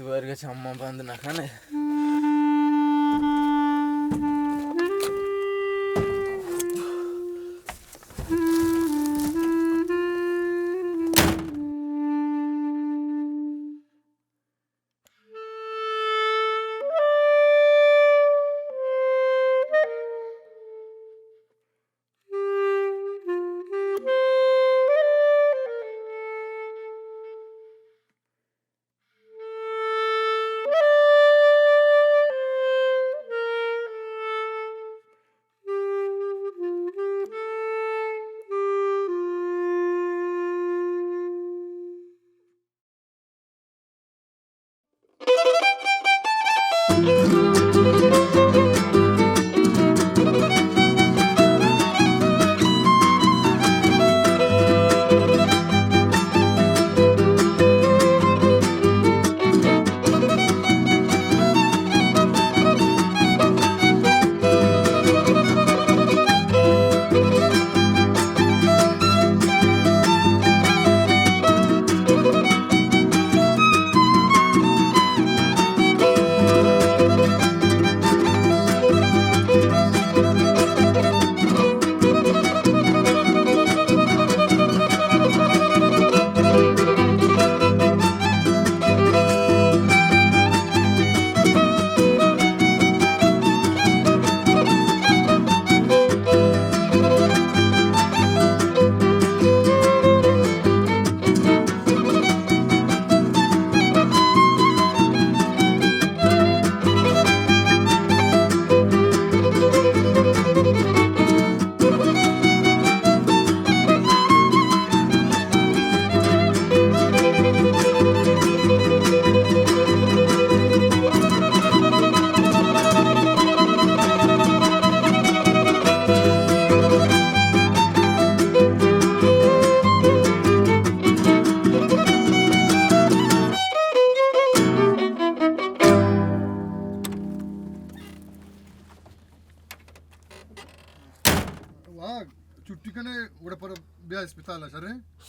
warga sama bantu nakane.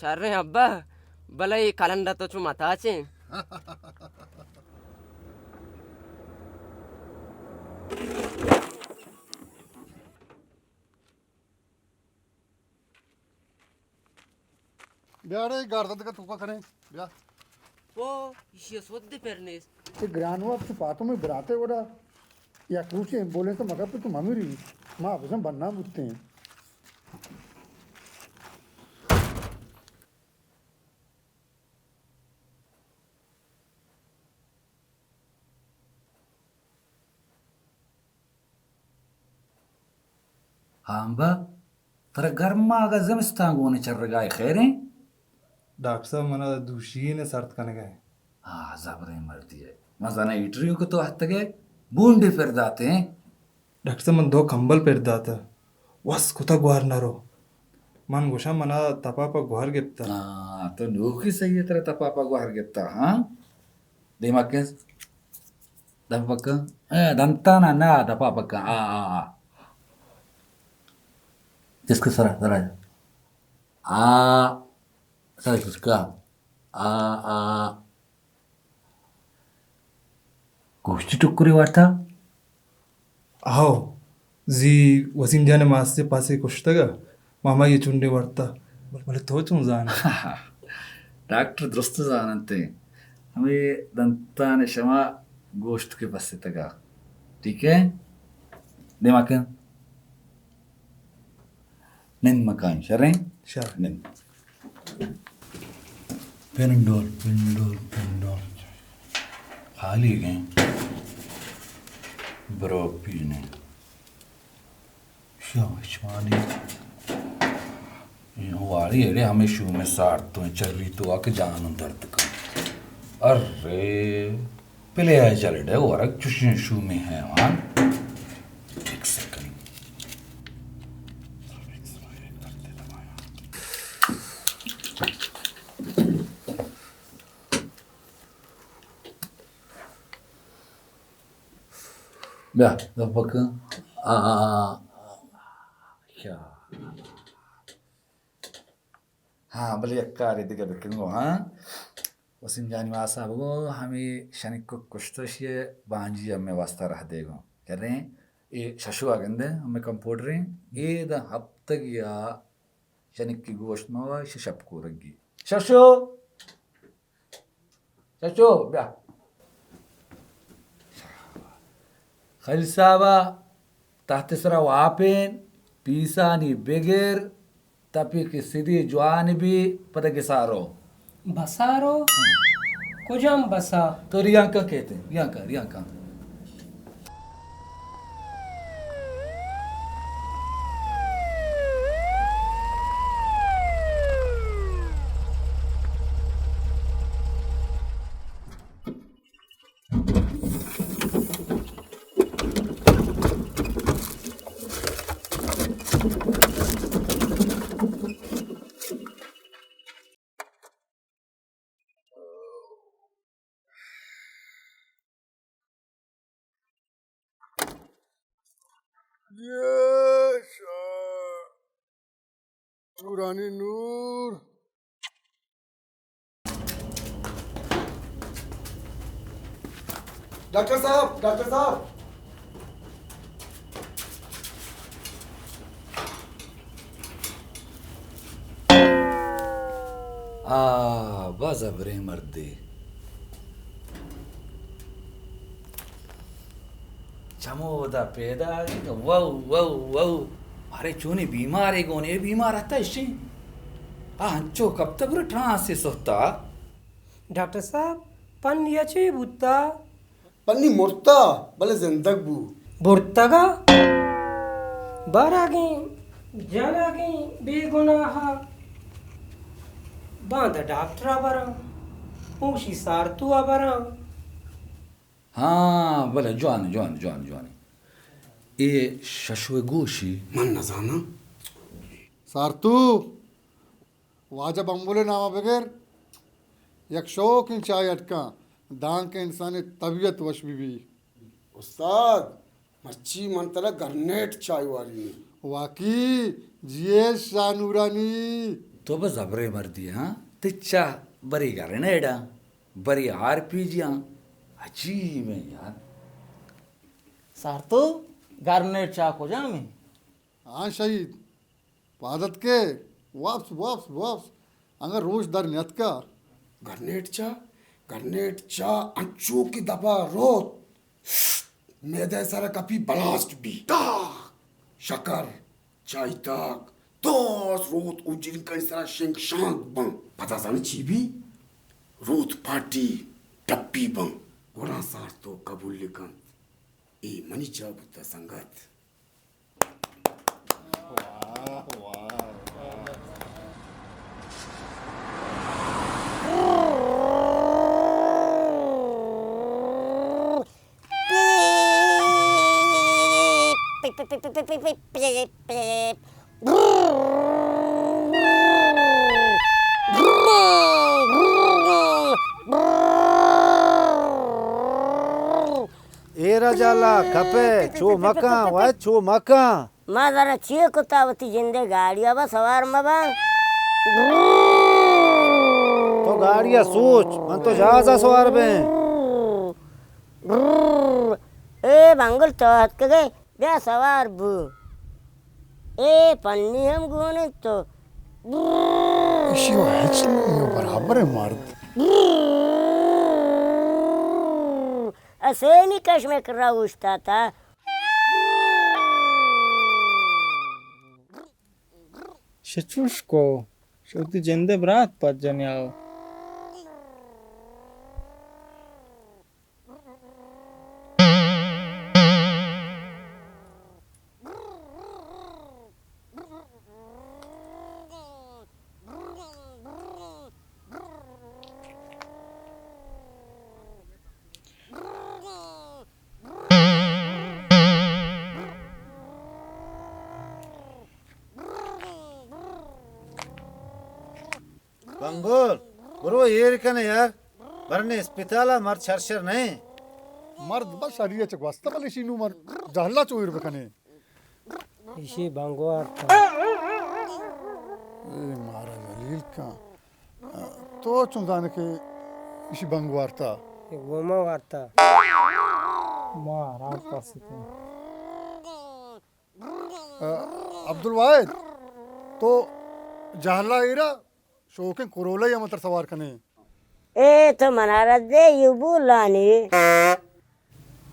Sharre abba balai kalanda to cuma tace. Biar garda dekat tuka kare biar. Po işe sodde pernes. ये ग्रानवा से पातों में बराते वड़ा या कुछ बोले तो मगर पे तुम अमीरी माँ आप बनना बुझते हैं Hamba, tara garma aga zemistan gone charragai khaire? Doctor साहब मना दूषी ने सर्द करने गए हाँ ज़बरे मरती है मज़ाना इटरियो को तो हत्ते गए बूंदे फिर जाते हैं डॉक्टर साहब मन दो कंबल पेर दाता वस कुता गुहार नारो मन गुशा मना तपा पा गुहार गिप्ता हाँ तो नूखी सही है तेरा तपापा को हर गिफ्ता हाँ दिमाग के तपापा दंता ना तपापा का जिसको सरा सर उसका गोष्टी टुकुरी वाटता आओ जी वसीम जाने मास से पासे कुछ तगा मामा ये चुंडे वाटता बोले तो चुन जान डॉक्टर दुरुस्त जानते हमें दंता ने शमा गोश्त के पास से तका ठीक है दिमाग के निन मकान शरें शार निन पेंडोल पेंडोल पेंडोल खाली गए ब्रो पीने शाबाश वाली एड़े हमें शू में साड़ तो चर्री तो आके जान दर्द का अरे पहले आए चले डे और चुशन शू में है वहाँ एक सेकंड Ya, bakın. Ya. हाँ भले अक्का रे दिखे बिकन को हाँ वसिन जानी वासा बगो हमें शनिक को कुछ तो ये बांजी हमें वास्ता रह देगो कर रहे हैं ये शशु आगंदे हमें कंपोर्ट रहे ये द हब तक या शनिक की गोश्त में हुआ इसे शब को रखी शशु शशु ब्या खलिसाबा ताहतसरा वापेन पीसानी बेगर tapi ke sidi juan bi pada ke saro बसारो कुजम बसा तो रियांका कहते हैं रियांका नूरानी नूर डॉक्टर साहब बाजबरे मर्दे चमोदा पैदा वाऊ अरे चूनी बीमार है कौन ये बीमार रहता इसी हंचो कब तक ट्रांस से सोता डॉक्टर साहब पन याचे बुत्ता पन्नी मुर्ता भले जिंदग बू बुर्तगा बारागे जलागे बेगुनाह बांध डॉक्टर बरा ऊशी सारतू बरा हाँ भले जवान ये शशुए गोशी मन न जाना सारतू वाजब अम्बुले नामा बगैर यक शौक इन चाय अटका दान के इंसान तबीयत वश भी उस्ताद मच्छी मन तला गरनेट चाय वाली वाकी जिए शाह नूरानी तो बस जबरे मर्दी हाँ तिच्चा बरी गरनेडा बरी आरपीजियां अजीब है यार सारतो गार्नेट चाको जामे हाँ शहीद पादत के वापस अगर रोज दर नियत का गरनेट चा अंचू की दबा रोत मैदे सारा कपी ब्लास्ट भी शकर चाय तक दोस रोत उजिन का सारा शेंग शांत बंग पता जाने चीबी रोत पार्टी टप्पी बंग गोरा सार तो कबूल लिखन ए मनी चाबुता संगत जाला खपे छो मका मां जरा छिए कुतावती जिंदे गाड़िया बा सवार मबा तो गाड़िया सोच मन तो जहाजा सवार बे ए बंगल तो हत के गए बे सवार बु ए पन्नी हम गुने तो इसी वाच बराबर है मर्द ऐसे नहीं कश में कर रहा उछता था शिचुष्को शोती जिंदे ब्रात पत जन्याओ बंगोल बरो ये कने यार वरने अस्पताला मर छरछर नहीं मर्द बस शरीर चक वास्ता बले शीनु मर जहला चोइर बकने इसी बंगवार ए मारा जलील का तो चुंदाने के इशी बंग वार्ता गोमा वार्ता महाराज पास अब्दुल वाहिद तो जहला इरा शौकें कुरोला या मतलब सवार कने ए तो मनारत दे युबू लानी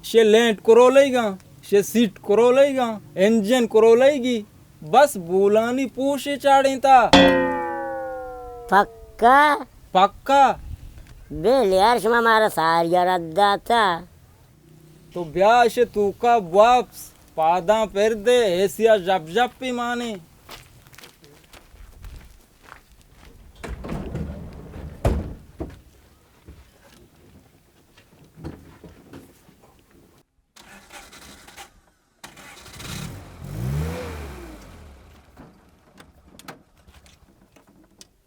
शे लेंट करोलेगा शे सीट करोलेगा इंजन करोलेगी बस बुलानी पूछे चाड़े था पक्का पक्का बेल यार शमा हमारा सारिया रद्दा था तो ब्याह से तू का वापस पादा पेर दे ऐसिया जब जब भी माने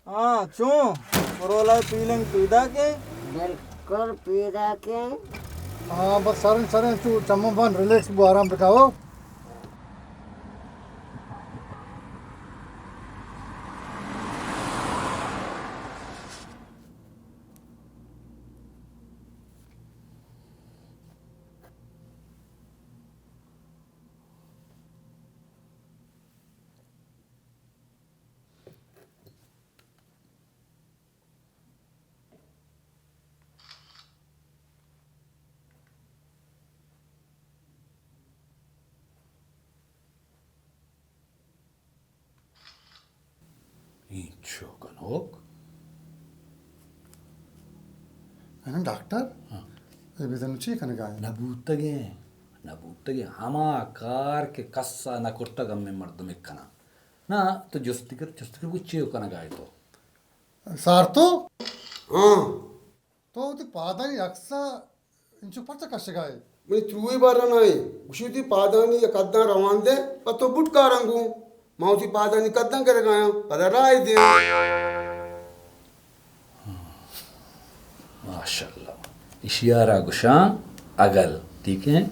हाँ क्यों करोला पीलेंग पीदा के बिल्कुल पीदा के हाँ बस सारे सारे तू चम्मन रिलैक्स वो आराम दिखाओ Inchokanook. है डॉक्टर ये भी तनु ठीक है ना Nabuttage hama कार के कस्सा ना कुर्ता गम में मर्द में कना ना तो जुस्तिकर कुछ चीज़ कना गाय तो सार्थो हाँ तो ते पादानी अक्सा इंचु पचा कशगाय मैं त्रुई बार नाही उशी पादानी या कद्दा रवांदे पतो बुटकारांगू माउसी पादानी कद्दा करे गाया पदा राय दे माशाल्लाह इशियारा गुशां अगल ठीक है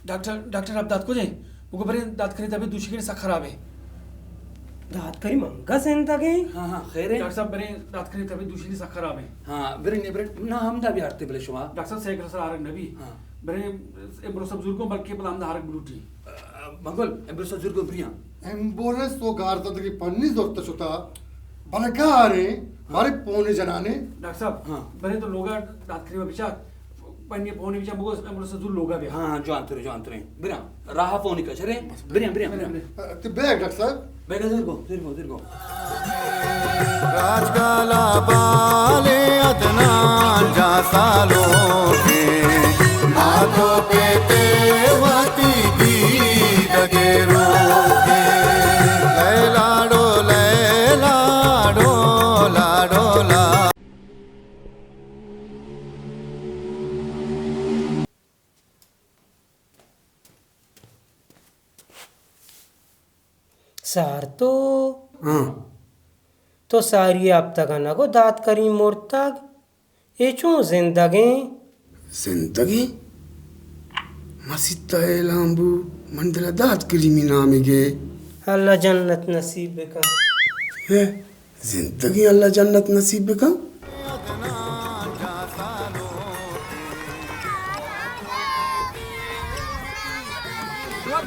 डॉक्टर आप दात को जाए मुझे बरे दात करी तभी दूसरी की सा खराब है दात करी मंगा सेंता के हाँ खैर है डॉक्टर साहब बरे दात करी तभी दूसरी सा खराब है हाँ बरे ना हम दा भी आरते बोले शुमा डॉक्टर साहब सेकरा सर आरग नबी हाँ। बरे एम्ब्रो सब जुर्गो बल्कि बलाम दा आरग ब्लूटी मंगल एम्ब्रो सजुर को प्रिया एम्बुलेंस तो गारता की पन्नी जोरता छुता बलगारे मारे पोने जनाने डॉक्टर साहब हाँ। बरे तो लोगा दात करी बिचा पन्नी पोने बिचा मुगो एम्ब्रो सजुर लोगा भी हाँ जो अंतरे बिरा राहा फोन का चले बिरिया ते बैग डॉक्टर साहब बेगा दीर्घो राजकाला बाले अदनान जा सालों के हाथों पे तेवती दी दगे रोके लैलाडो लैलाडो लाडो ला सार हाँ तो सारी आप तक ना को दात करी मोर तक ये चूं जिंदगी जिंदगी मसिता लांबू मंडला दात करीमी नामिगे अल्लाह जन्नत नसीब का है जिंदगी अल्लाह जन्नत नसीब का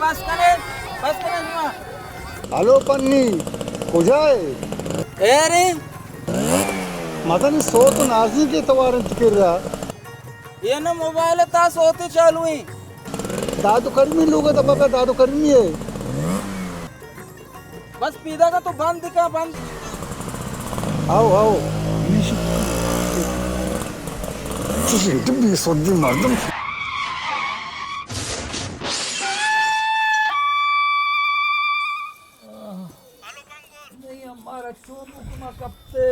बस करे नुआ हेलो पन्नी को जाए अरे मदन सो तो नाजी के तवारन तिकर रहा ये ना मोबाइल ता सोते चालू ही दादू कर्मी लोग तो बाबा दादू कर्मी है बस पीदा का तो बंद दिखा बंद आओ भी सोदी मर्दम हमारा चोमू कुमा कपते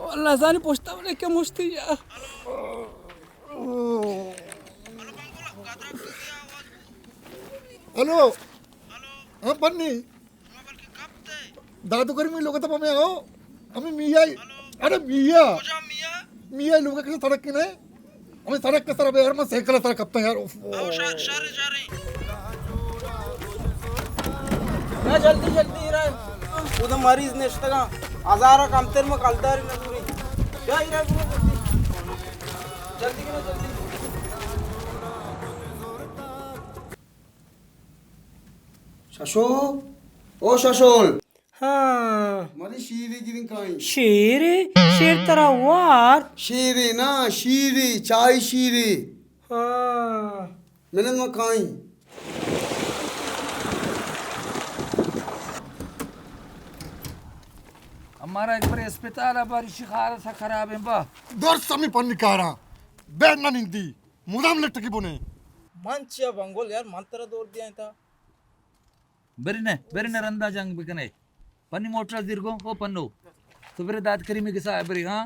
अल्लाह जाने पोछता बोले क्या मुश्ती यार हेलो हाँ पन्नी दादू कर्मी लोग तो हमें आओ हमें मिया अरे मिया लोग कैसे सड़क के नहीं हमें सड़क के तरफ यार मैं साइकिल सड़क कब तक यार या जल्दी जल्दी रे उधर मरीज नेस्टगा हजारा कामतेर में कलदारी न दूरी या इरा जल्दी करो जल्दी शशो ओ शशोल हाँ मारी शीरी गिरिंग काई शेर शेर तेरा वार शीरी ना शीरी चाय शीरी हाँ मैंने में काई हमारा एक बार अस्पताल बारिश खारा सा खराब है बा दर समी पन्निकारा बैठ ना निंदी मुदाम लट की बोने मंचिया बंगोल यार मंत्र दौड़ दिया था बेरिने रंदा जंग बिकने पन्नी मोटर दिरगो ओ पन्नो तो बेरे दाद करी में किसा बरी हां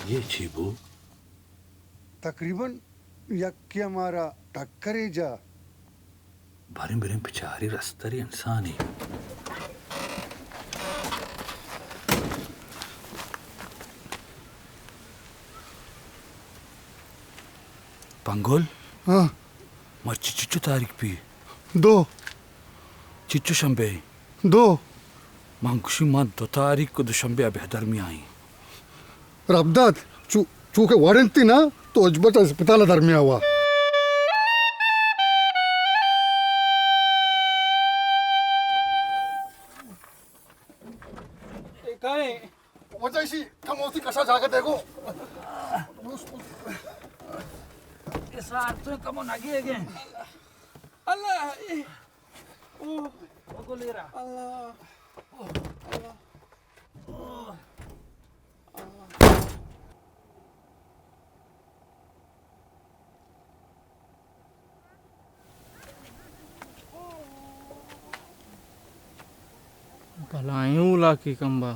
ये चीबू तकरीबन यक्के हमारा टक्करे जा बारे मेरे बेचारी रस्तरी इंसान ही पंगोल हाँ मर्ची चिच्चू तारीख पी दो चिच्चू शंबे दो मांगुशी मान 2 तारीख को दुशंबे बेहतर में आई रबदात चूके वारंटी ना तो अजबत अस्पताल दरमिया हुआ वजह इसी कम होती कसा जाकर देखो इस आर्थ कमो नगी है क्या अल्लाह ओ गोलेरा भलायूं ला की कंबा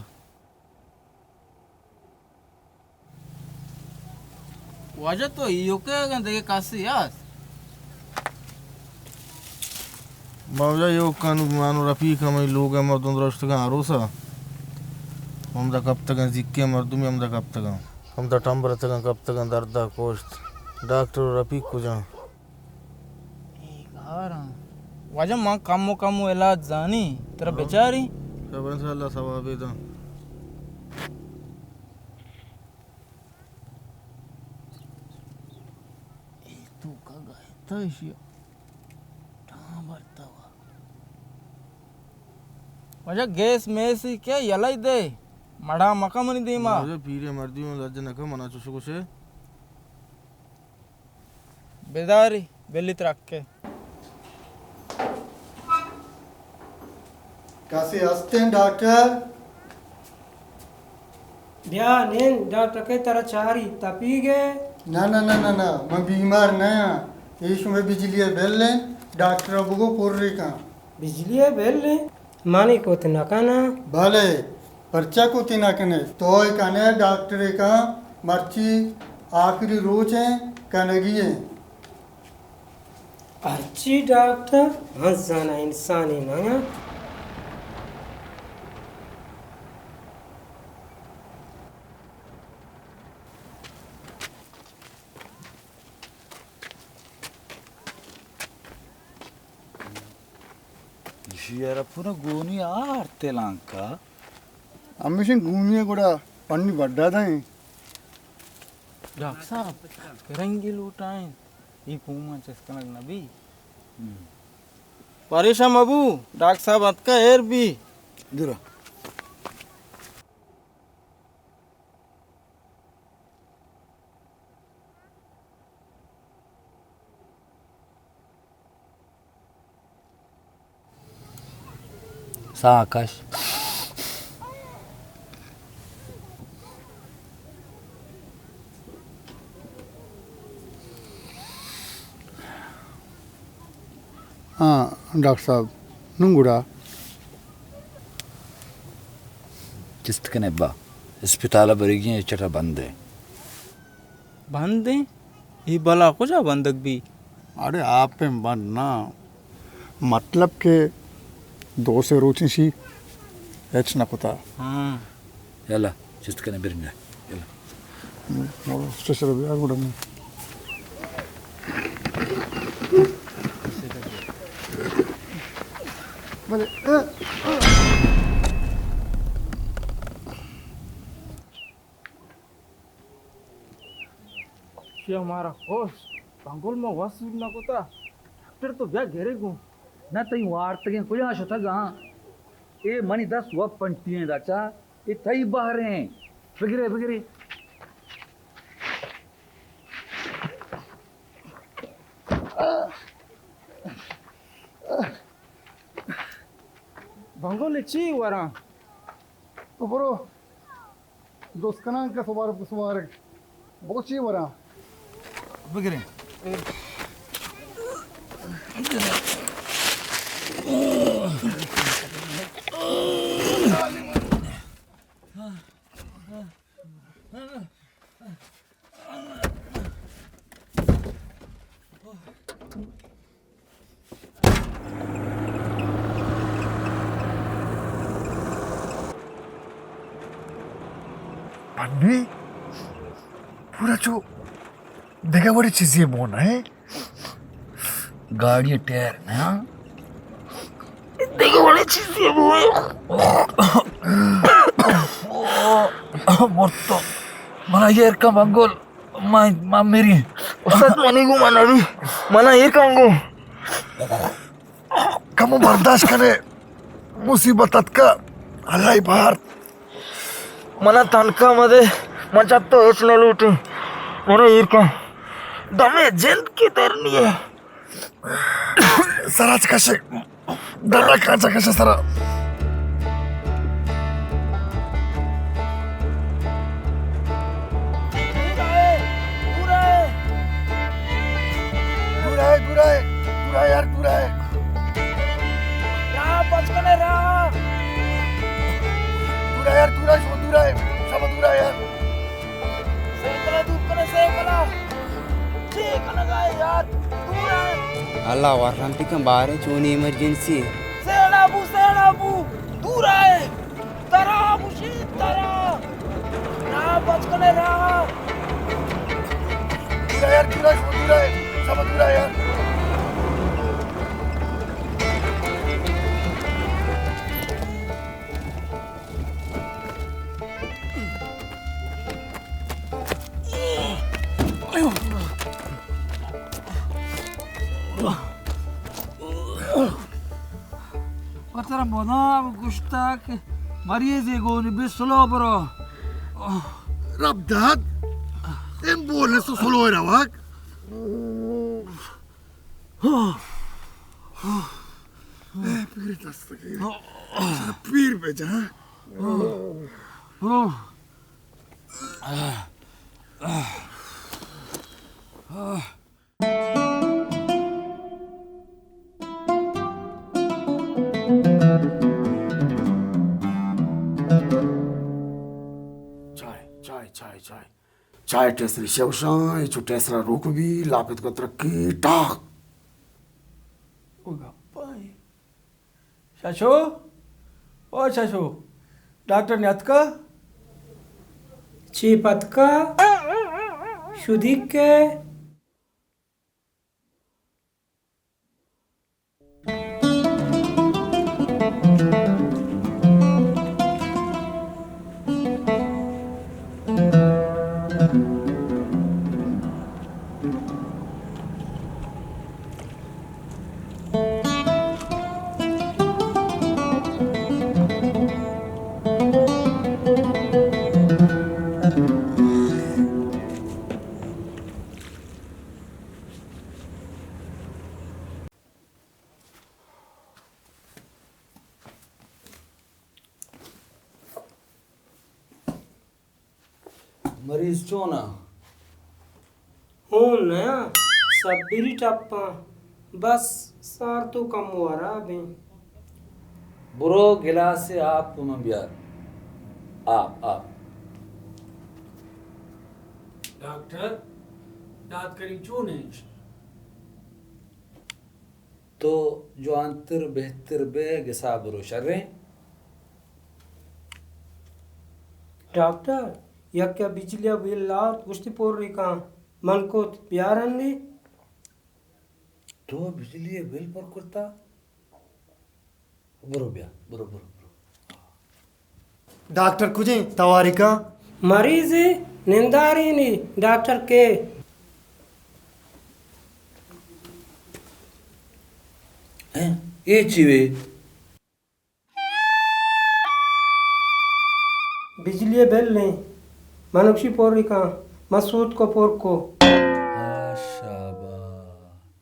वजह तो यो के गंदे कासी यास बावजा यो कानू मानो रफीक हम लोग हम तो दरस्त का आरोसा हम दा कब तक जिक्के मर्दू में हम दा कब तक हम दा टंबर तक कब तक दर्दा कोस्ट डॉक्टर रफीक को जा वजह मां कामो इलाज जानी तेरा बेचारी सबन से अल्लाह सवाब दे तू का गए तो इसी वजह गैस में से क्या यलाई दे मड़ा मका मनी दे मां मुझे पीरे मर्दी में लज्ज न का मना चुसको से बेदारी बेलित रख के कैसे हंसते हैं डॉक्टर ध्यान डॉक्टर के तरह चारी तपी गए ना ना ना ना ना मैं बीमार नया इस में बिजली बेल ले डॉक्टर अबू को पूर रही का बिजली बेल ले मानी को तना काना भले पर्चा को तिना कने तो कने डॉक्टर का मर्ची आखिरी रोज है कनगी है अच्छी डॉक्टर हंस जाना इंसान है ना यारपुना गोनी आर्ते लांका अम्मिशन घूमिए कोड़ा पन्नी बढ़ा था डॉक्टर साहब करेंगे लूटाएं ये पूमा चस्का लगना भी परेशान अबू डॉक्टर साहब अत का एर भी दूरा सा आकाश हाँ डॉक्टर साहब नुंगुड़ा चिस्त के नेब्बा अस्पताल बरेगी चटा बंद है बंद है ये भला को जा बंदक भी अरे आप पे बंद ना मतलब के दो से रोची सी एच ना पता हाँ यला चिस्त के नेब्बा यला स्टेशन पे यार गुडम ये हमारा होश पंगोल में वास ना कोता डॉक्टर तो क्या घेरे को ना तई वार तगे कोई आशो था गा ए मनी 10 वक्त पंटी हैं दाचा ये तई बाहर हैं बिगरे बिगरे पंगोल ची वरा तो बरो दोस्त कना का सवार बहुत ची वरा बिगरे पन्नी पूरा जो देखा बड़ी चीजें मोना है गाड़ी टायर ना देखा बड़ी चीजें वो मोर्तो मना यार का बंगोल मां मेरी उस्ताद मनी को मना भी मना ये कहूँगो कम बर्दाश्त करे मुसीबत का अल्लाह बाहर मना तनका मधे मचात तो हेच नहीं लूटी मेरे ईर का दमे जेल की तरनी है सराज कशे दरा काचा कशे सरा दूरा है यार दूरा है रहा बचकने रहा दूरा यार दूरा है सब दूरा है यार सेकला दूर कने सेकला ठीक लगा यार दूर है अल्लाह वारंटी के बारे चोनी इमरजेंसी सेनाबू दूर है तरा मुशी तरा रहा बचकने रहा दूरा यार दूरा है सब दूरा है यार Patara mona gustak mariye go ni bislo bro. Rabdad em बोलने से सुलो है ना वाक पीर दस्त के पीर पे जा चाय टेसरी शेवशां इचु टेसरा रोक भी लापित को तरक्की टाक शाशो ओ शाशो डॉक्टर न्यातका चीपतका शुदिक के मरीज चोना हूँ नया सब बिरी टप्पा बस सार तो कम हुआ रहा अभी बुरो गिलास से आप तुम यार आप डॉक्टर दाद करी क्यों नहीं? तो जो अंतर बेहतर बेग हिसाब रोशर डॉक्टर यक्या बिजलिया बिल लाव कुश्ती पोर रही का मन को प्यार अन्नी तो बिजली बिल पर करता बरोबर डॉक्टर कुछ तवारिका मरीज निंदारी नी डॉक्टर के ये चीवे बिजली बिल नहीं मनुष्य पोर रही का मसूद को पोर को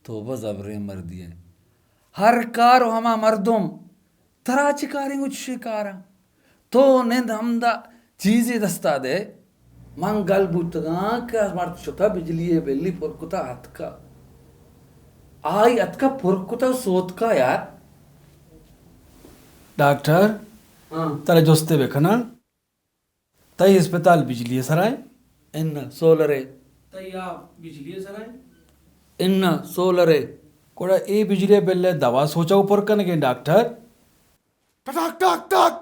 तो बजबरे मर दिए हर कार हमा मर्दुम तरा चिकारें कुछ शिकारा तो निंद हमदा चीजें दस्ता दे मंगल बुतगा का मर्द चुता बिजली बेली पुरकुता हाथ का आई अतका पुरकुता सोत का यार डॉक्टर तारे जोस्ते बेखना तई अस्पताल बिजली सराय इन सोलरे तैया बिजली सराय इन सोलरे कोड़ा ए बिजली बेल्ले दवा सोचा ऊपर कन के डॉक्टर टक टक टक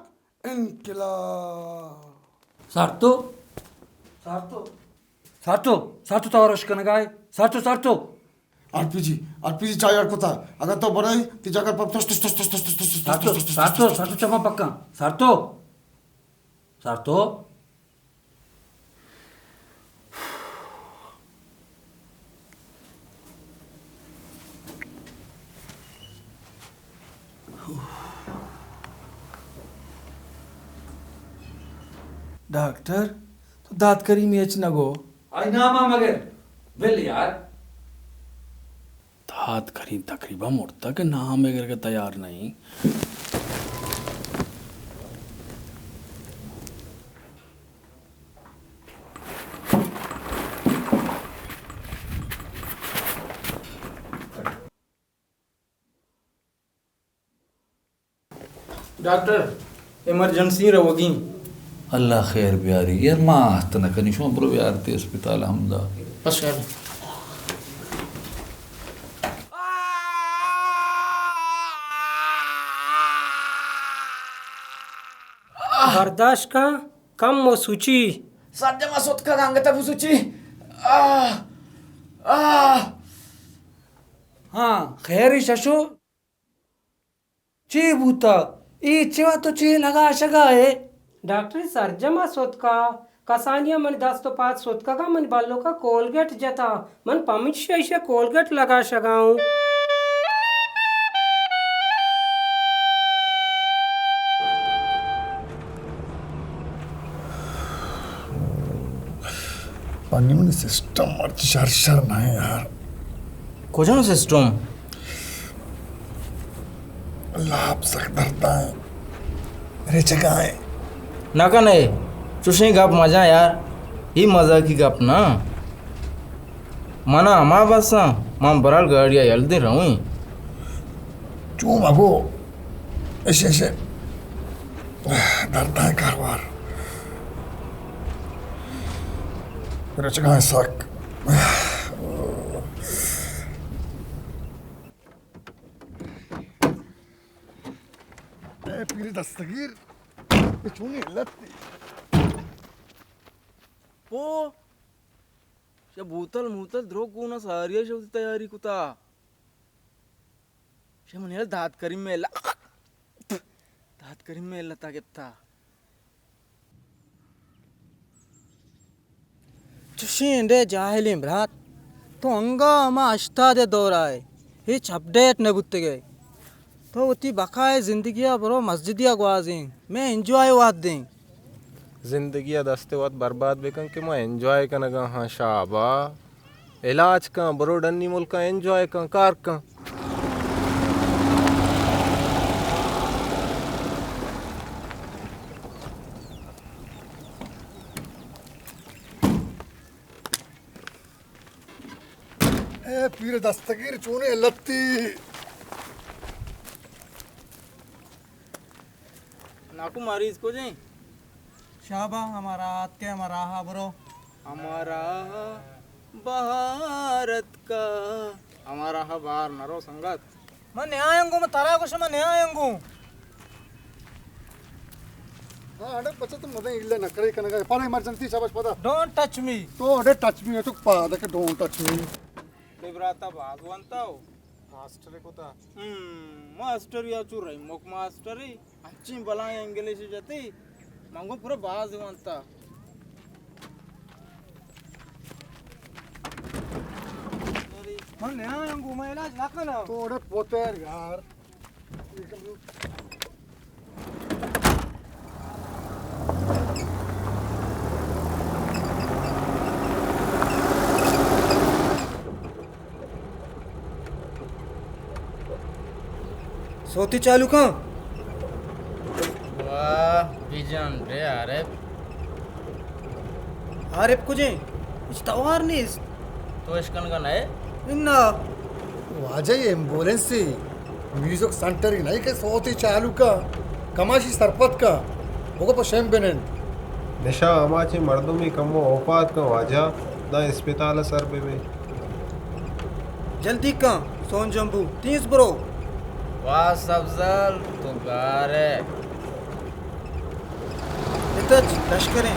इनकिलाब सार्तो तवरश कनगाय सार्तो आरपीजी चाय अडकोता अगर तो बराई ती जाकर पप सार्तो चमा पक्का सार्तो डॉक्टर तो दात करी मेच नगो आई नामा मगर बिल यार दात करी तकरीबा मुड़ता के नाम मगर के तैयार नहीं डॉक्टर इमरजेंसी रहोगी अल्लाह खैर प्यारी यार माँ तना कनी शो बरो यार ते अस्पताल हमदा बस यार बर्दाश्त का कम वो सूची साजमा सोत का गांग तब सुची हाँ खैर शशो चे बूता ई चेवा तो चे लगा शगा है डॉक्टर सरजमा सोत का कसानिया मन 10 तो 5 सोत का मन बालों का कोलगेट जता मन पमिट से कोलगेट लगा शगाऊं पानी में सिस्टम और शर ना है यार कोजन सिस्टम लाभ सक धरता है अरे जगह है नाका नहीं चुशी गप मजा यार ही मजा की गप ना मना हमा बस मां बराल गाड़िया जल्दी रहूं चूम अबो ऐसे डरता है कारवार मेरे जगह है सक पीली दस्तगीर चूनी लत्ती ओ शे भूतल द्रोग गुना सारिया शब्द तयारी कुता शे मन दात करीम में लता केता चुशींडे जाहिलिम भ्रात तो अंगा मा अष्टा दे दौराय हे छपडेट न गुत्ते गए तो उती बकाए जिंदगिया बरो मस्जिदिया ग्वाजिंग मैं एंजॉय वाद दें जिंदगी दस्ते वत बर्बाद बेकन के मैं एंजॉय कन गा हाँ शाबा इलाज का बरो डन्नी मुल्क का एंजॉय का कार का पीर दस्तगीर चूने लत्ती नाकू मारी इसको जी शाबा हमारा हाथ के हमारा हा ब्रो हमारा भारत का हमारा बार नरो संगत मैं न्यायंगू मैं तारा कुछ मैं न्यायंगू अरे बच्चा तुम मदे इल्ले नकरे कनगा पान इमरजेंसी शाबाश पदा डोंट टच मी तो अरे टच मी तो पाद के डोंट टच मी लिब्राता भागवंताओ मास्टर कोता मास्टर या चुराई मोक मास्टर ही अच्छी बला इंग्लिश जती मंगो पूरा बाजवंता मैं न्यायंगू मैं इलाज ना करना तो अरे पोते यार सोती चालू का वाह बिजन रे अरे आरिफ कुजे इस्तवार नीस तो इसकन का नए इन्ना वाजय एम्बुलेंस से म्यूजिक सेंटर नहीं के सोती चालू का कमाशी सरपत का वो को शेम बेनन निशा अमाची मर्दुमी कमो औपात का वाजा दा अस्पताल सर पे जल्दी का सोन जंबू 30 ब्रो वाह सब्जल तो गारे इधर लश्करें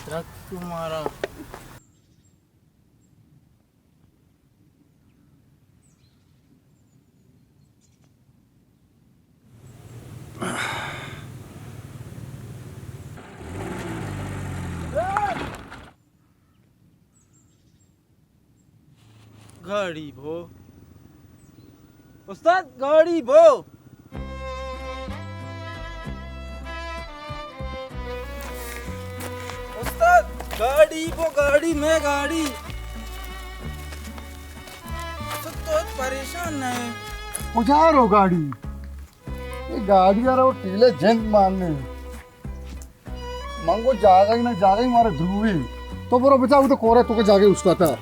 ट्रक तुम्हारा गाड़ी भो उस्ताद गाड़ी भो उस्ताद गाड़ी वो गाड़ी मैं गाड़ी तो परेशान नहीं उजार हो गाड़ी ये गाड़ी यार वो टीले जेंट मारने मंगो जागा ही ना जागा ही मारे ध्रुवी तो बरो बचा वो तो कोरे तो के जागे उसका था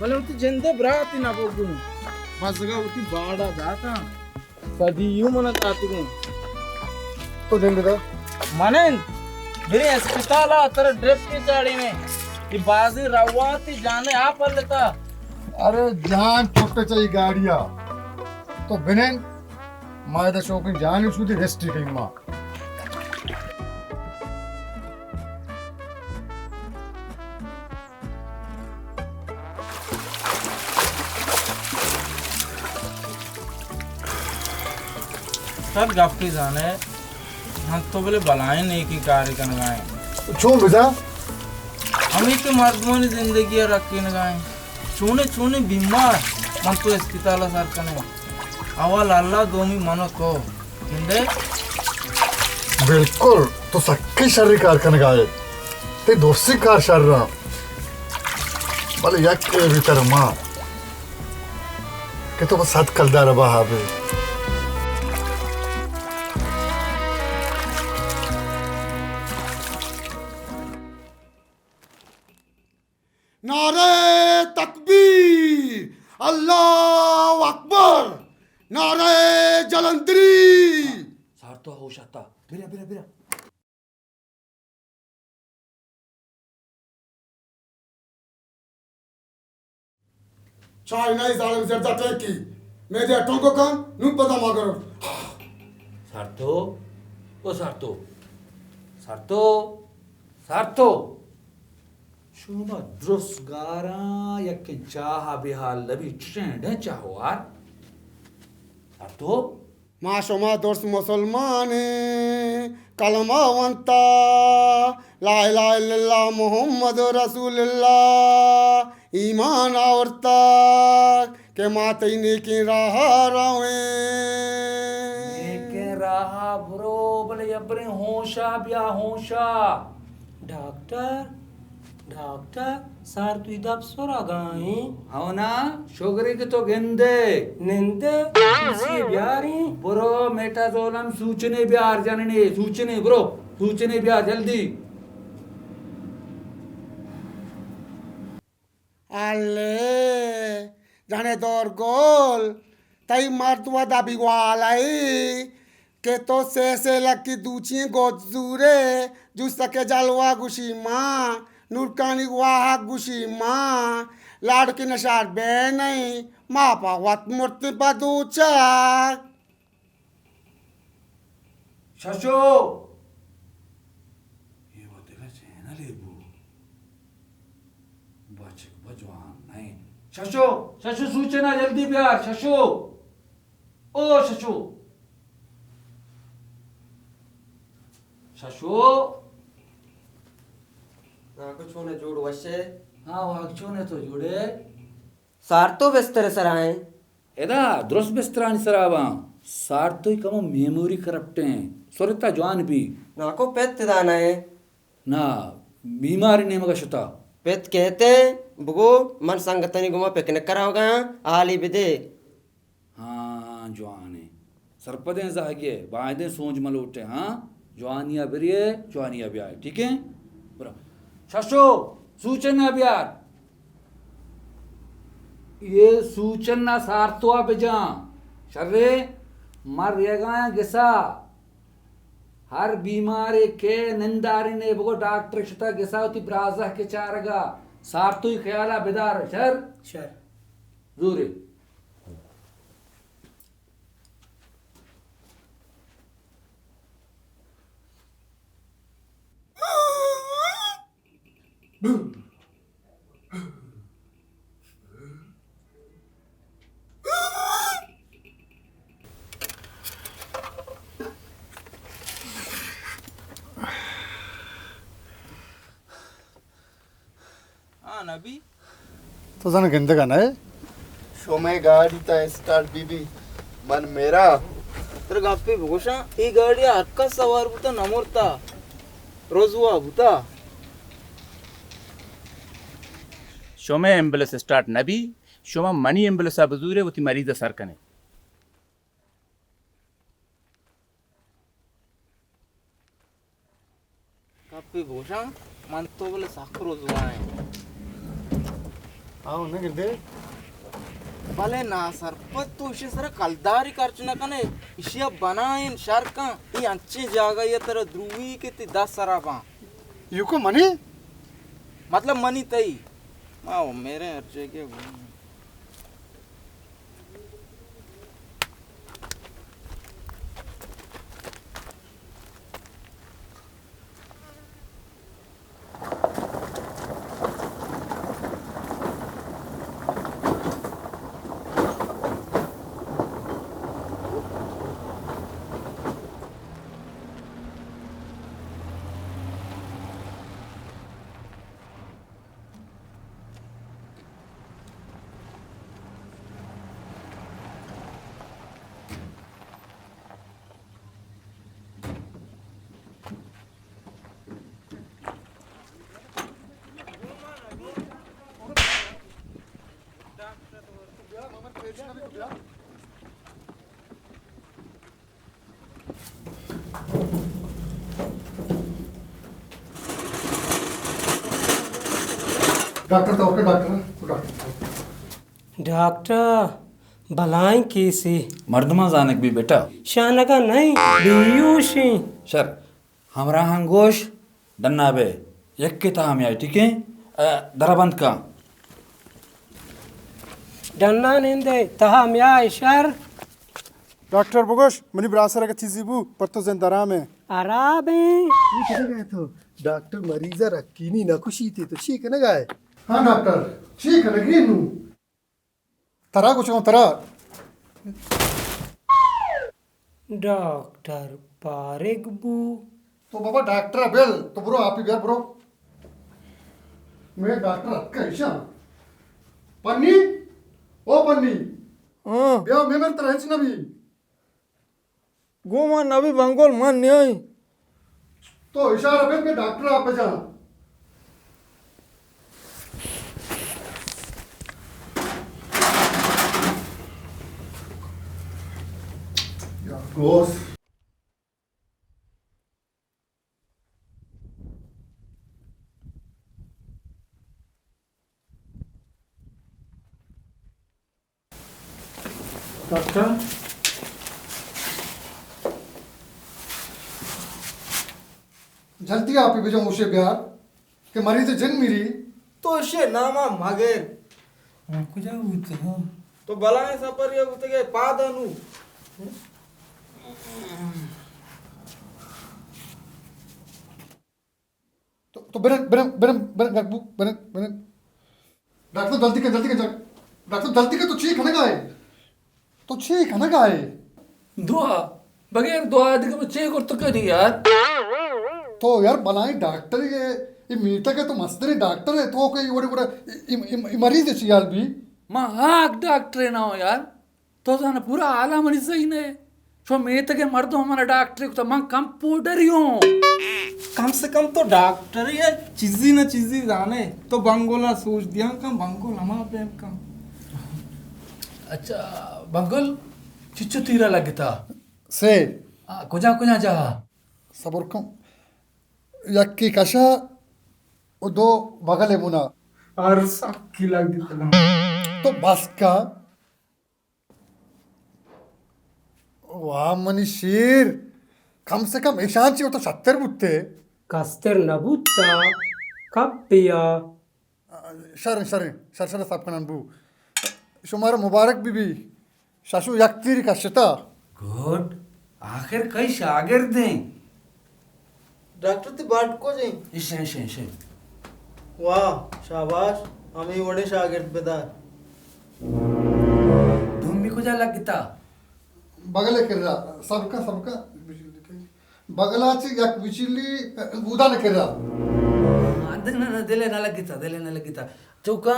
भले उती जिंदे ब्राती ना बोगू बस गा उती बाड़ा जाता सदी यूं मन आती हूं तो जिंदे था मने मेरे अस्पताल आ तेरे ड्रिप की गाड़ी में ये बाजी रवाती जाने आ पर लेता अरे जान छोटे चाहिए गाड़िया तो बिनेन मायदा शौकीन जान ही सुधी रेस्ट्रिक्टिंग मां सब गप्पी जाने हम तो बोले बलाएं नहीं की कार्य कर गाएं क्यों बेटा हम ही के मर्दों ने जिंदगी रखी न गाएं चूने चूने बीमार मन तो अस्पताल सर कने अवल अल्लाह दोमी मनो तो जिंदे बिल्कुल तो सक्की शर्री कार कने गाए ते दोस्ती कार शर्रा भले याक के भीतर मां के तो बस साथ कलदार बहावे नारे तकबीर अल्लाह अकबर नारे जलंधरी सार तो हो सकता बिरा बिरा बिरा चाइना इस आलम से जाते की मैं जे टोंको कान नु पता मागरो सारतो ओ सारतो सारतो सारतो शुमा द्रुस गारा यक चाह बिहाल लबी चेंड चाहो यार सारतो माशोमा दोस्त मुसलमान कलमा वंता ला इलाहा इल्लल्लाह मुहम्मद रसूलुल्लाह ईमान औरता के माते ने की राह रावे के राहा ब्रो बले अबरे होशा बिया होशा डॉक्टर डॉक्टर सार तू इधर सोरा गाई అవునా షుగరికి తో గెందే निंदे किसी ब्यारी ब्रो मेटाजोलम सूचने बिहार जानने सूचने ब्रो सूचने बिहार जल्दी alle jane dor gol tai martua da bigualai que to se la ki duchi godzure justa ke jalwa gushima nurkani wa gushima लाड़ की नशार बे नहीं माँ पावत मूर्ति बदूचा शशो ये वो देखा चैनल है वो बचक बजवान नहीं शशो शशो सूचना जल्दी प्यार शशो ओ शशो शशो ना कुछ होने जोड़ वैसे हाँ वाक्यों ने तो जुड़े सार तो बेस्तर सर आए एदा द्रोस बेस्त्रानी सरावा सार तो ही कमो मेमोरी करप्ट हैं सोरता जवान भी ना को पेट दाना है ना बीमारी ने मगा शुता पेट कहते बुगो मन संगतनी गुमा पिकनिक कराओगा आली बिदे हाँ जवान है सरपदे जागे बायदे सोच मलोटे हाँ जवानिया बिरिये जवानिया ब्याह ठीक है बरा शशो सूचना ब्याह ये सूचना सार्थवा बेजा शर्रे मर रेगा गिसा हर बीमारी के निंदारी ने बगो डॉक्टर शुता गिसा होती ब्राजा के चारगा सार्थु ख्याला बेदार शर शर जूरे हाँ नबी तो जाने गंदे का ना है शोमे गाड़ी ता स्टार्ट बीबी मन मेरा तर गप्पी भूषा ही गाडी हक्का सवार बुता नमोरता रोजुआ बुता शोमे एम्बुलेंस स्टार्ट नबी शोमा मनी एम्बुलेंस बजूरे वो ती मरीज सरकने गप्पी भूषा मन तो बोले साख रोजुआ है आओ ना गंदे भले ना सरपत तो इसे सर कलदारी करचना कने इशिया बनाइन शर्का ये अच्छी जगह ये तेरा ध्रुवी के ती 10 सराबा युको मनी मतलब मनी तई आओ मेरे अर्चे के डॉक्टर तो ओके डॉक्टर डॉक्टर भलाई कैसी मर्दमा जाने भी बेटा शानगा नहीं बेयूशी सर हमरा हंगोश डन्ना बे एक के ताम यार ठीक है दराबंद का डन्ना निंदे तहा म्या शर डॉक्टर बुगोश मनी ब्रासर का चीज़ पर तो जिंदरा में अराबे किधर गए तो डॉक्टर मरीजा रखीनी ना खुशी थी तो ठीक है ना गाय हाँ डॉक्टर ठीक है लगी नू तरा कुछ कहूँ तरा डॉक्टर पारेगबू तो बाबा डॉक्टर बेल तो ब्रो आप ही बेल ब्रो मैं डॉक्टर कैसा पन्नी ओ पन्नी ब्याह मैं मेरे तरह ना भी गोमा नबी बंगोल मन नहीं तो इशारा बेल मैं डॉक्टर आप पे जा गोस डॉक्टर जल्दी आप ही भेजो मुझे बिहार कि मरीज जन मिली तो शे नामा मागेर कुछ होता तो बलाए सपर ये उतगे पादनु तो बेरन बेरन बेरन बेरन बेरन बेरन बेरन डॉक्टर जल्दी कर डॉक्टर जल्दी कर तो ठीक है ना गाय तो ठीक है ना गाय दुआ बगैर दुआ के बच्चे को तो करी यार तो यार बनाई डॉक्टर ये मीठा का तो मस्त नहीं डॉक्टर है तो कोई बड़े मरीज है यार भी मां हाक डॉक्टर ना हो यार तो ना पूरा आला मरीज सही ने जो मेत के मर्दो हमारा डॉक्टर को तो मां कंप्यूटर ही हूं कम से कम तो डॉक्टर ये चीजी न चीजी जाने तो बंगोला सोच दिया कम बंगोला मां प्रेम का अच्छा बंगल चिच्चू तीरा लगता से कुजा कुजा जा सबर कम यक्की कशा वो दो बगल है मुना और सक्की लग दी तो बस का वाह मनी शेर कम से कम ईशान चाहिए तो 70 बुत्ते कस्तर नबुत्ता कपिया शरण शरण शरण साहब का नाम शुमार मुबारक बीबी शाशु यक्तीर का शता गुड आखिर कई शागिर्द हैं डॉक्टर ते बाट को जे इशे वाह शाबाश हमें बड़े शागिर्द बेदार तुम भी कुजा लगता बगले कर रहा सबका बगलाची यक विचिली उदान कर रहा दिले ना लगता चौका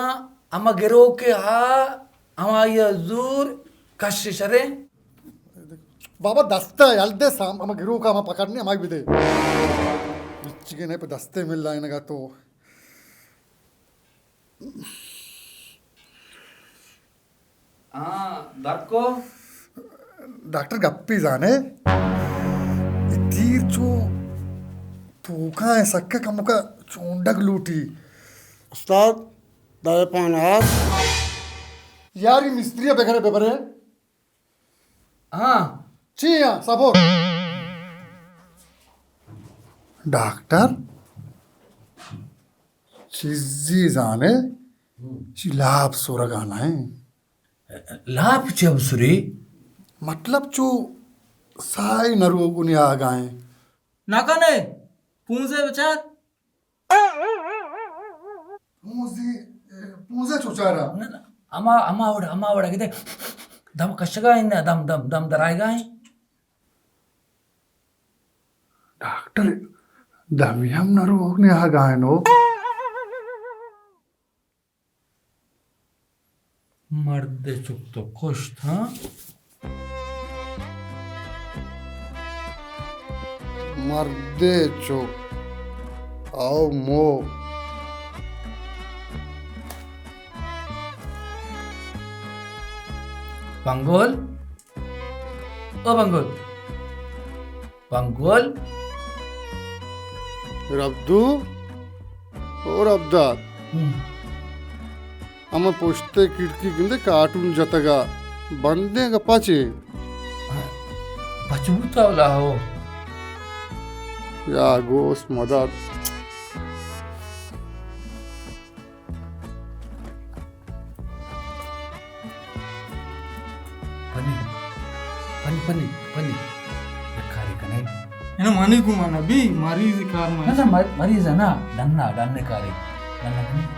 अमा गिरो के अमा यजूर कश शरे बाबा दस्ता यल्दे साम हम गिरू का हम पकड़ने हमारे भी दे विचिके नहीं पे दस्ते मिल रहा है ना तो दरको डॉक्टर गप्पी जाने तीर जो तो कहाँ है सक्के का मुका चोंडक लूटी उस्ताद दावे पानास यार ये मिस्त्री बेघरे बेबरे हाँ चिया सबो डॉक्टर चीजी जाने लाभ सोरगाना है लाभ जब सुरी मतलब जो साई नरू उन्हें आ गए नाकाने पूंजे बेचार पूंजे चुचारा अमा वड़ा किते दम कशगा इन दम दराएगा है डॉक्टर दमियम नरू उन्हें आ गए नो मर्द चुप तो खुश था मर्दे चुप आओ मो बंगोल ओ बंगोल बंगोल रब्दू और अब्दाद हम पोस्ते किड़की किंदे कार्टून जतगा बंदे का पाचे बचबूता वाला हो या गोश्त मदद पनी खारी कने है ना मानी को माना भी मरीज कार में ना मरीज है ना डन्ने कारी डन्ने कने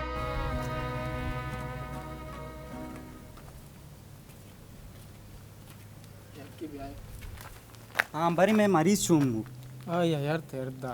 हाँ बरी मैं मरीज छूँ यार तेरदा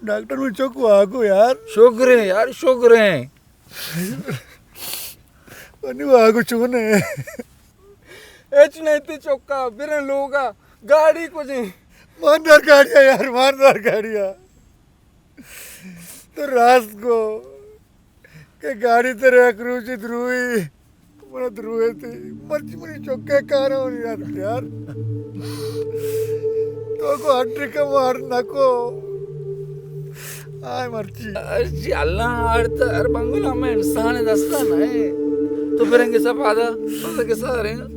डॉक्टर में चौको आगो यार शुक्र है यार, शुक्र है। वो आगो चुने एच नहीं थी चौका बिना लोगा गाड़ी को जी मारदार गाड़िया यार, मारदार गाड़िया तो रात को के गाड़ी तेरे क्रूची ध्रुवी मन ध्रुवे थी मर्ची मनी चौके कारा होनी यार तो को हट्टी मार नको आय मर्ची अर्जी अल्लाह आड़ता अर बंगला में इंसान दस्ता नहीं तो फिर इनके सब आधा के साथ रहेंगे।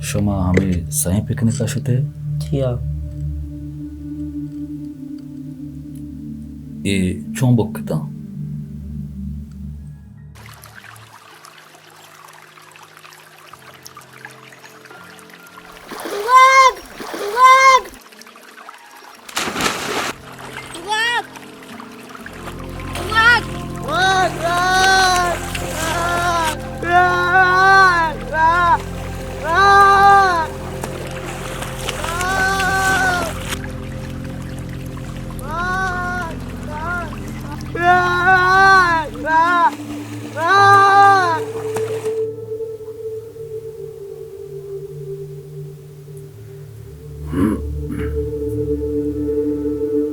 शमा हमें सही पिकनिक आशते थिया ये चौंबक किता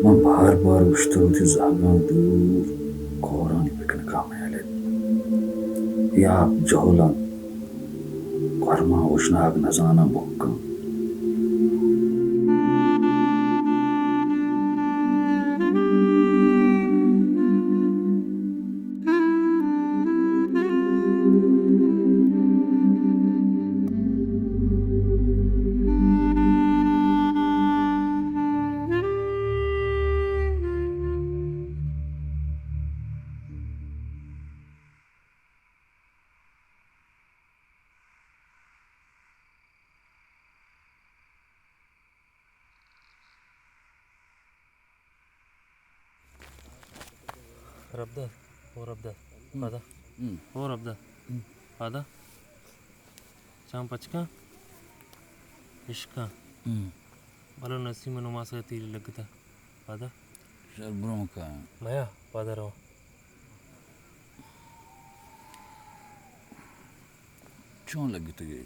मैं बार बार उठते थी जागा दूर कोरानी पिकनिक आमेले या जोला कर्मा उष्णाग नजाना बुक्का रब्दा और रब्दा आधा और रब्दा आधा चाम पचका इश्का बालो नसी मनुमा से तीर लगता आधा शर्ब्रों का माया पादा रहो क्यों लगी तुझे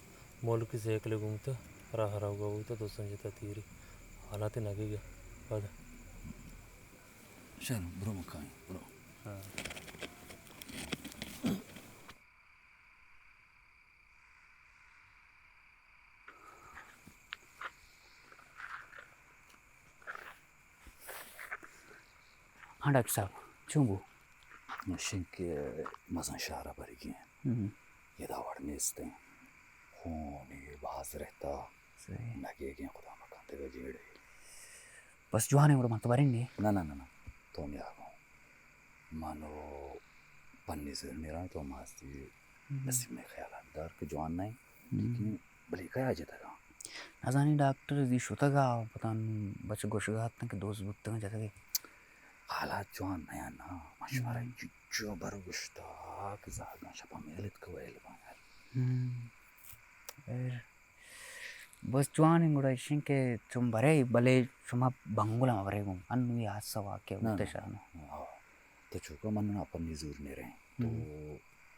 मोल की से एकले घूमता हरा हरा होगा वो तो संजता तीरी हालात लगेगा आधा शर्ब्रों का ब्रो हाँ डॉक्टर साहब Chungu Shinki mazan shahra barigi ये दावड़ में इसते होने बाज रहता नगे के खुदा मकान ते जेड़े बस जुआने उड़ मत बरेंगे ना ना ना ना तो मैं आ गया मानो पन्नी से मेरा तो मास्ती नसीब में ख्याल अंदर के जवान नहीं लेकिन भले क्या जाता का ना जाने डॉक्टर जी शोता का पता नहीं बच्चे गोशगात तक दोस्त बुकते हैं जैसे कि हालात जवान नया ना मशवरा जो बरगुश्ता कि ज़ागा शपा मेलित कवेल बांगल बस जुआने उड़ इशन के तुम बरे भले तुम बंगुला में बरे गुम अन्वी आज सवा के उद्देश्य ना तो चुका मन अपन निजूर नहीं रहे तो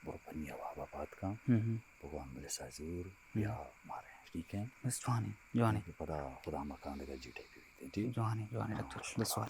बरपनिया वाबा बात का भगवान मिले साजूर या मारे ठीक है बस जुआने पता खुदा मकान देगा जीटे भी करते हैं, ठीक? जवानी जवानी डॉक्टर 10 सवाल।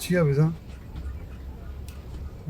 जी अभिजा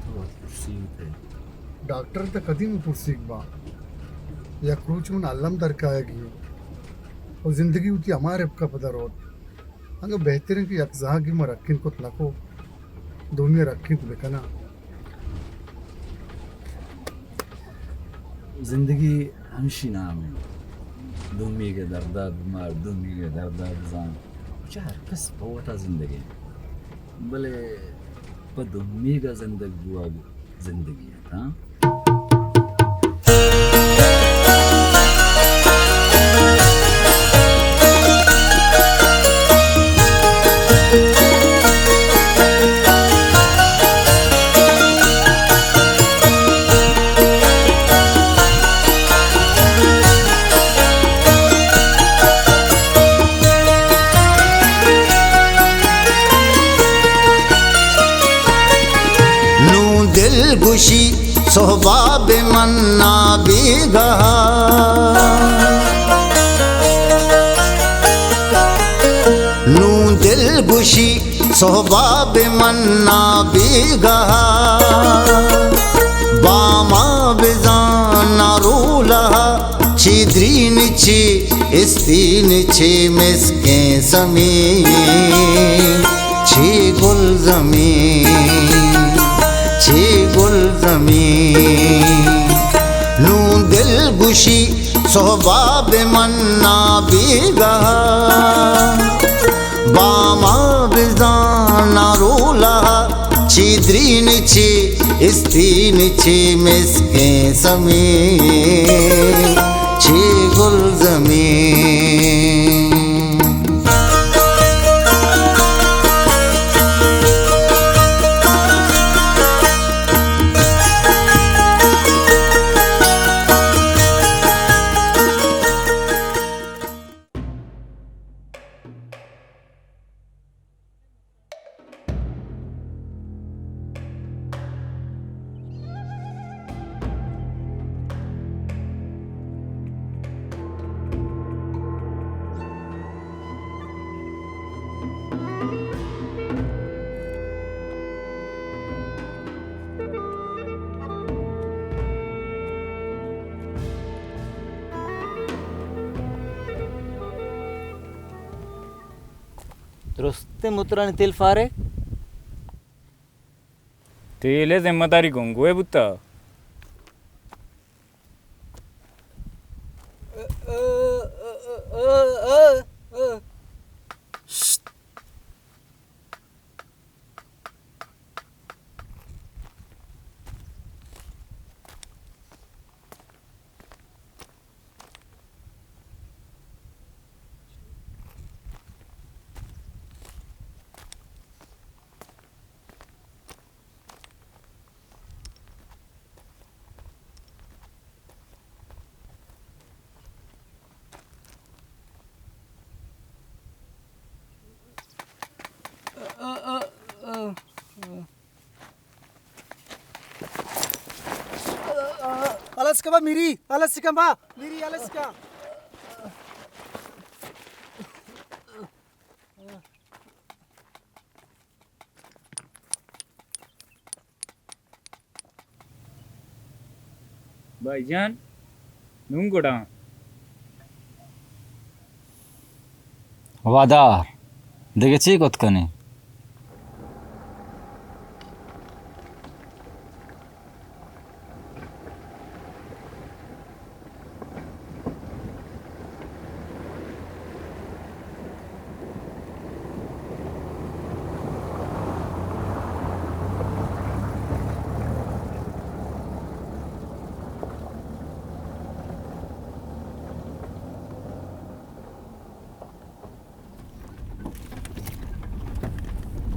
तो कुर्सी पे डॉक्टर त कदीम पुरसिक बा या क्रूच मन अल्लम दरकायगी और जिंदगी उती हमारे का पदर होत हंग बेहतरीन की यकजागी में रखिन को नको दुनिया रखिन को लेकना जिंदगी हमशी नाम है दुमी के दर्दा बीमार दुमी के दर्दा जान चार बस बहुत जिंदगी भले पर दुमी का जिंदगी बुआ जिंदगी है हाँ गुशी सोहबाब मन्ना बेगहा नू दिल गुशी सोहबाब मन्ना बेगहा बामा बिजाना रूलहा छिद्रीन छि इस्तीन छि मिसके समी छि गुल जमीन छे गुल ज़मीन नू दिल गुशी सोहबाब मन्ना बेगहा बामा बिजाना रूला छिद्रीन छि इस्तीन छि मिसके समीन छे गुल ज़मीन रस्ते मुतरानी तेल फारे तेले जिम्मेदारी गोंगोए बुत्ता Alaska ba miri, Alaska ba miri, Alaska. भाईजान नूंगोड़ा वादार দেখেছি কতখানি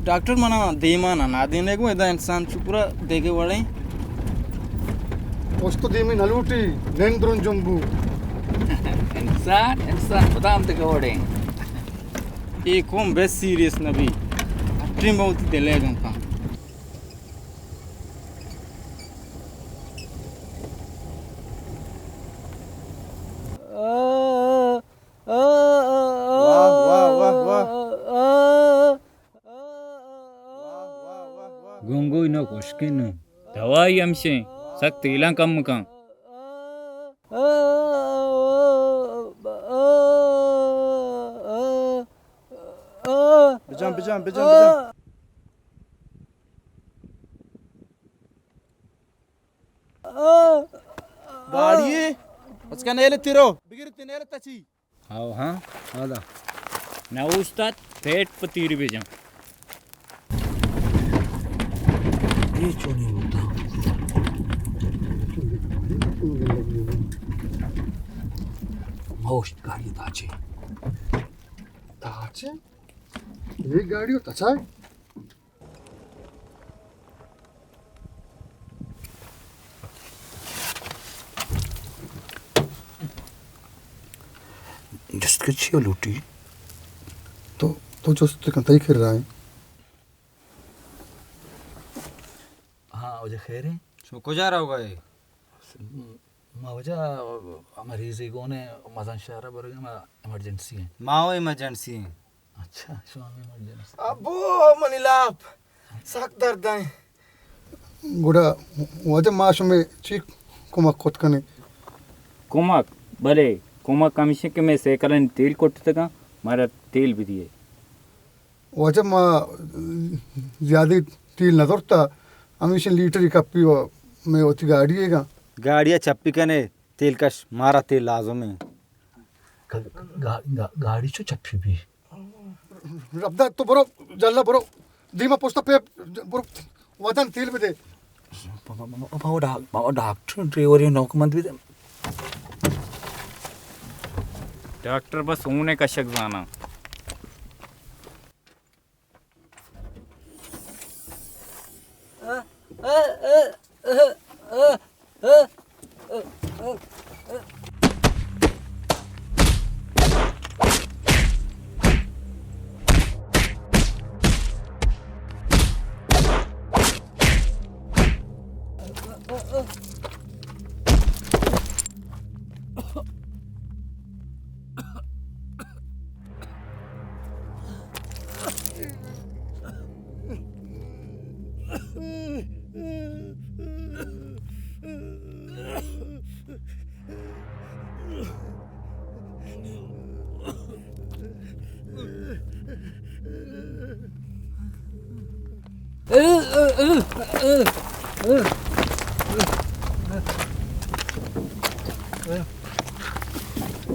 डॉक्टर मना देमा ना देने को इधर इंसान चुपरा देखे वाले वस्तु देमी नलूटी नेंद्रुन जंबू इंसान बता हम तक वाले एक होम बेस्ट सीरियस नबी ट्रिम बहुत दिलेगा उनका गुंगो इनो कोशकिन दवाई हमसे सख्त इला कम का बिजाम गाड़ी उसका नेले तिरो बिगिर तिनेले तची आओ हाँ आदा ना उस्ताद पेट पतीर बेजा ये चोनी होता मोस्ट गाड़ी ताचे ताचे ये गाड़ी होता चाहे जिसके छियो लूटी तो जो उसके कंताई कर रहा है हाँ वजह खैर है शो को जा रहा होगा ये माँ वजह हमारी ज़िगों ने मज़न शहर बरगे में इमरजेंसी है माओ इमरजेंसी है अच्छा स्वामी इमरजेंसी अबो मनीलाप सख्त दर्द है गुड़ा वजह माश में चीक कुमक खुद कने कुमक भले कुमक कमीशन के में सेकरन तेल कोटते का मारा तेल भी दिए वजह माँ ज़्यादा तेल न दौड़ता हमेशा लीटर का पी में होती गाड़ी है का गाड़िया चप्पी कने तेल कश मारा तेल लाजम है गाड़ी चो चप्पी भी रब्दा तो बरो जल्ला बरो दीमा पोस्टा पे बरो वजन तेल में दे बाबा डॉक्टर ड्राइवर ये नौकमंद भी डॉक्टर बस ऊने का शक जाना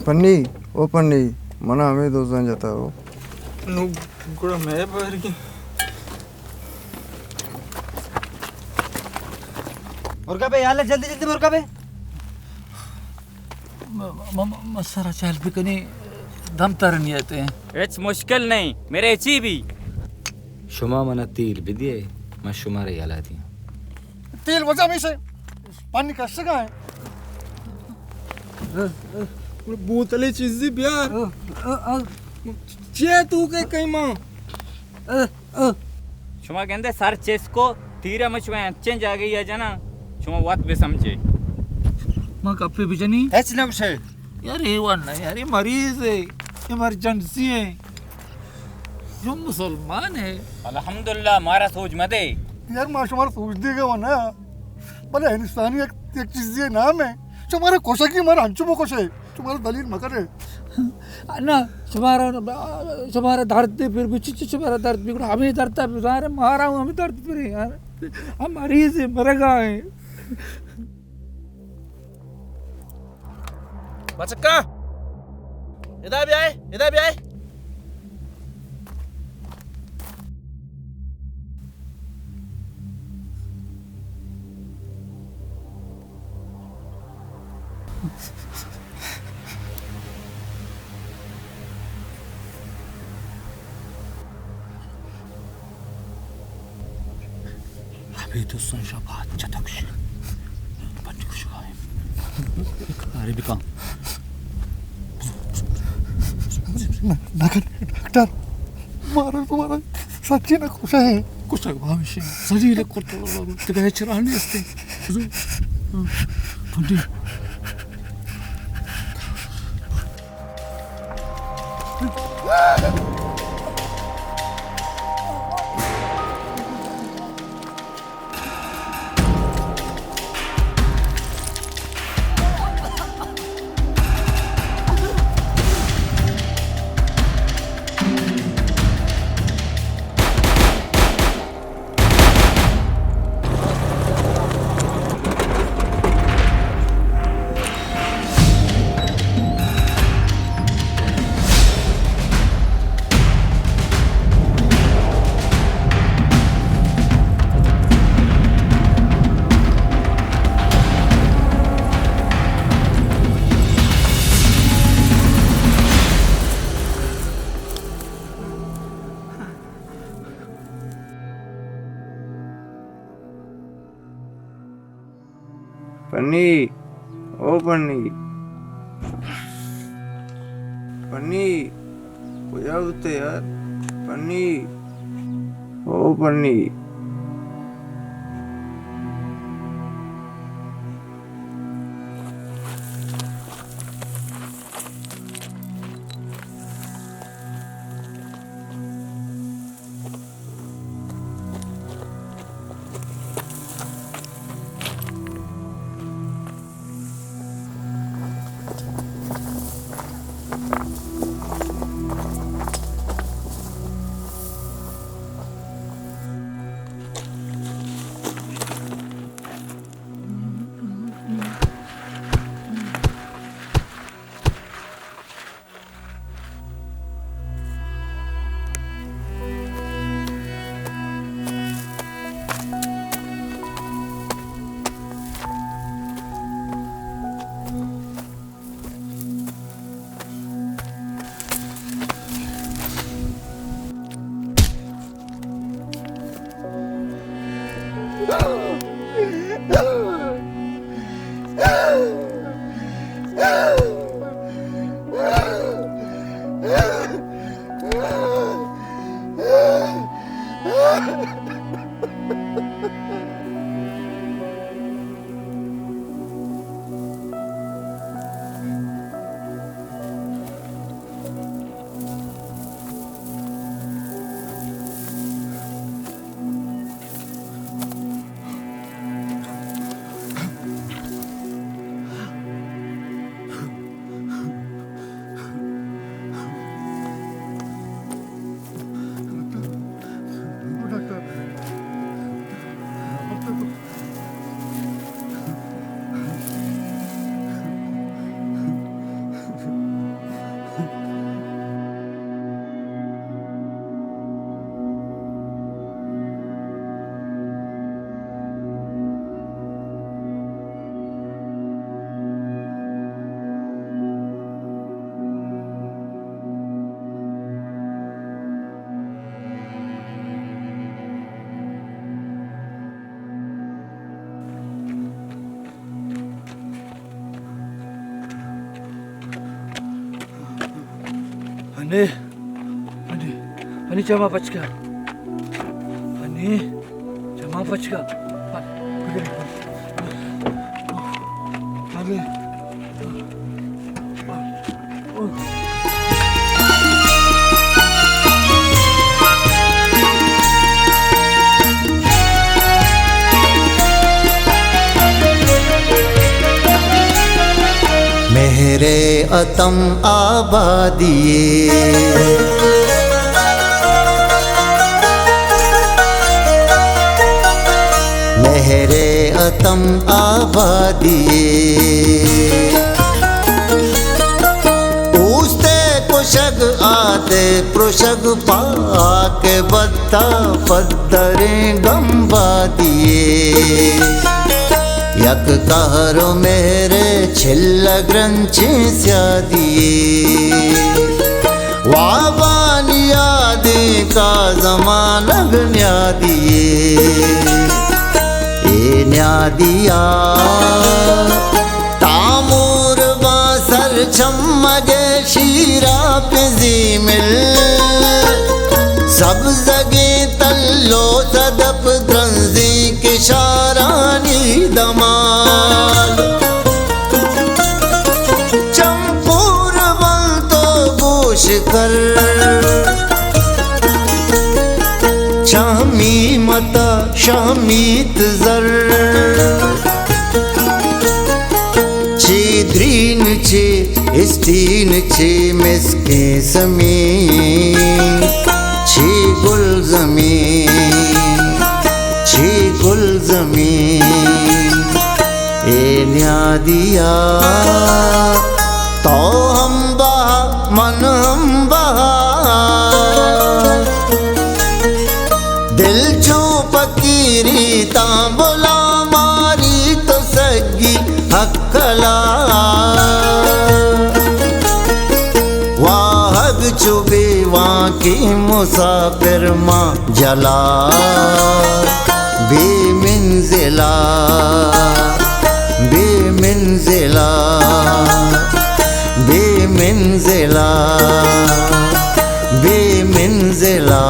पन्नी ओ पन्नी मना हमें दोस्तान जाता हो गुड़ा मैं बाहर की मुर्गा पे यार जल्दी जल्दी मुर्गा पे मसारा चाल पे कनी दम तर नहीं आते हैं इट्स मुश्किल नहीं मेरे एची भी शुमा मना तेल भी दिए मैं शुमारे याला दिया तेल वजह में से पानी का सगा है बोतले चीज़ी प्यार चे तू के कहीं माँ शुमा कहते सर चेस को तीरा में शुमा चेंज आ गई है जना शुमा बात भी समझे माँ कप्पे भी जनी एच ना कुछ यार ये वाला यार ये मरीज है इमरजेंसी है जो मुसलमान है अल्हम्दुलिल्लाह मारा सोच मत है यार माशुमार सोच देगा वो ना भले हिंदुस्तानी एक चीज़ ये नाम है जो हमारे कोशा की हमारा अंचुमो कोशे तुम्हारा दलील मकर है ना तुम्हारा दर्द दे फिर भी चिच तुम्हारा दर्द भी हमें दर्द है मारा हूँ हमें दर्द फिर यार हम मरीज है मरेगा है बचक्का इधर भी आए इधर भी आए अभी तो संशा बात चटक अरे भी कहाँ डॉक्टर मारा सच्ची ना खुश आहे कुशक भाविष्य सजीले करतो बाबू ते काय चिराणी असते पण पन्नी ओ पन्नी पन्नी हो जाओ तो यार पन्नी ओ पन्नी Ani cama pachka. Ani cama pachka. Ani. मेरे अतम आबादिए मेरे अतम आबादिए पूछते कुशग आते पृषग पाके बत्ता पद्धरे गंबा दिए यक कहरो मेरे छिल्ल ग्रंथि स्यादिए वाबानियादि का जमानग न्यादिए ए न्यादिया तामूर बासर छम्मगे शीरा पिजी मिल सब जगे तल्लो सदप द्रंजी किशारानी दमाल चंपूर बल तो गोश कर शामी मता शामीत जर चे द्रीन चे स्टीन चे मिसके समी चे गुल जमी ए न्यादिया तो हम बहा मन हम बहा दिल छू पकीरी तांबुला मारी तो सगी हकला वाहग चुबे वहाँ की मुसाफिर माँ जला बेमिंजिला बेमिंजिला बेमिंजिला बेमिंजिला